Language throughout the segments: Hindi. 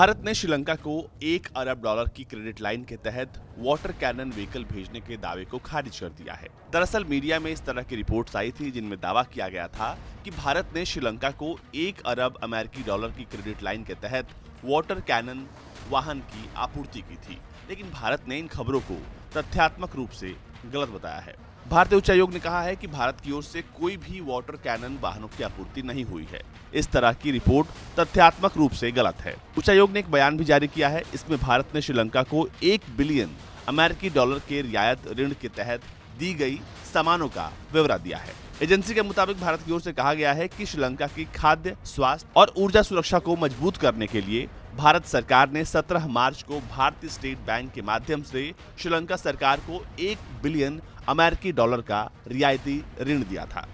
भारत ने श्रीलंका को $1 अरब की क्रेडिट लाइन के तहत वाटर कैनन व्हीकल भेजने के दावे को खारिज कर दिया है। दरअसल मीडिया में इस तरह की रिपोर्ट्स आई थी जिनमें दावा किया गया था कि भारत ने श्रीलंका को $1 अरब की क्रेडिट लाइन के तहत वाटर कैनन वाहन की आपूर्ति की थी, लेकिन भारत ने इन खबरों को तथ्यात्मक रूप से गलत बताया है। भारतीय उच्चायोग ने कहा है कि भारत की ओर से कोई भी वाटर कैनन वाहनों की आपूर्ति नहीं हुई है। इस तरह की रिपोर्ट तथ्यात्मक रूप से गलत है। उच्चायोग ने एक बयान भी जारी किया है। इसमें भारत ने श्रीलंका को $1 बिलियन के रियायत ऋण के तहत दी गई सामानों का ब्यौरा दिया है। एजेंसी के मुताबिक भारत की ओर से कहा गया है कि श्रीलंका की खाद्य, स्वास्थ्य और ऊर्जा सुरक्षा को मजबूत करने के लिए भारत सरकार ने 17 मार्च को भारतीय स्टेट बैंक के माध्यम से श्रीलंका सरकार को $1 बिलियन का रियायती ऋण दिया था।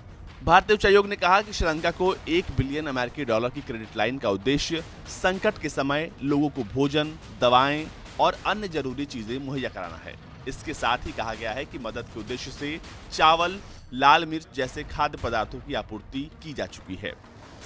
भारतीय उच्चायोग ने कहा कि श्रीलंका को $1 बिलियन की क्रेडिट लाइन का उद्देश्य संकट के समय लोगों को भोजन, दवाएं और अन्य जरूरी चीजें मुहैया कराना है। इसके साथ ही कहा गया है कि मदद के उद्देश्य से चावल, लाल मिर्च जैसे खाद्य पदार्थों की आपूर्ति की जा चुकी है।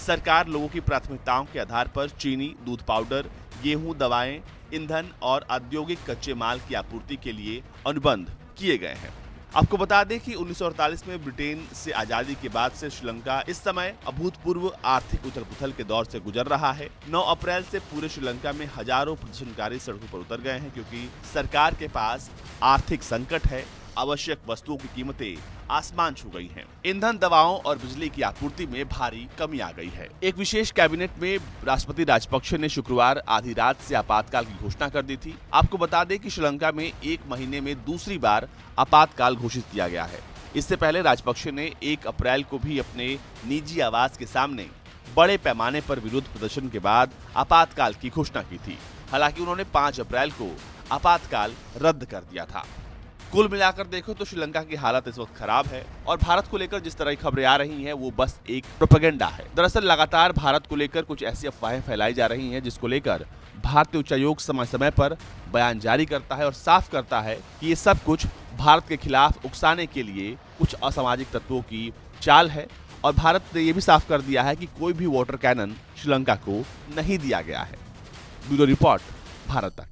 सरकार लोगों की प्राथमिकताओं के आधार पर चीनी, दूध पाउडर, गेहूं, दवाएं, ईंधन और औद्योगिक कच्चे माल की आपूर्ति के लिए अनुबंध किए गए हैं। आपको बता दें कि 1948 में ब्रिटेन से आजादी के बाद से श्रीलंका इस समय अभूतपूर्व आर्थिक उथल-पुथल के दौर से गुजर रहा है। 9 अप्रैल से पूरे श्रीलंका में हजारों प्रदर्शनकारी सड़कों पर उतर गए हैं, क्योंकि सरकार के पास आर्थिक संकट है। आवश्यक वस्तुओं की कीमतें आसमान छू गई हैं। ईंधन, दवाओं और बिजली की आपूर्ति में भारी कमी आ गई है। एक विशेष कैबिनेट में राष्ट्रपति राजपक्षे ने शुक्रवार आधी रात से आपातकाल की घोषणा कर दी थी। आपको बता दें कि श्रीलंका में एक महीने में दूसरी बार आपातकाल घोषित किया गया है। इससे पहले राजपक्षे ने 1 अप्रैल को भी अपने निजी आवास के सामने बड़े पैमाने पर विरोध प्रदर्शन के बाद आपातकाल की घोषणा की थी। हालांकि उन्होंने 5 अप्रैल को आपातकाल रद्द कर दिया था। कुल मिलाकर देखो तो श्रीलंका की हालत इस वक्त खराब है और भारत को लेकर जिस तरह की खबरें आ रही हैं वो बस एक प्रोपेगेंडा है। दरअसल लगातार भारत को लेकर कुछ ऐसी अफवाहें फैलाई जा रही हैं जिसको लेकर भारतीय उच्चायोग समय समय पर बयान जारी करता है और साफ करता है कि ये सब कुछ भारत के खिलाफ उकसाने के लिए कुछ असामाजिक तत्वों की चाल है। और भारत ने ये भी साफ कर दिया है कि कोई भी वाटर कैनन श्रीलंका को नहीं दिया गया है। ब्यूरो रिपोर्ट, भारत तक।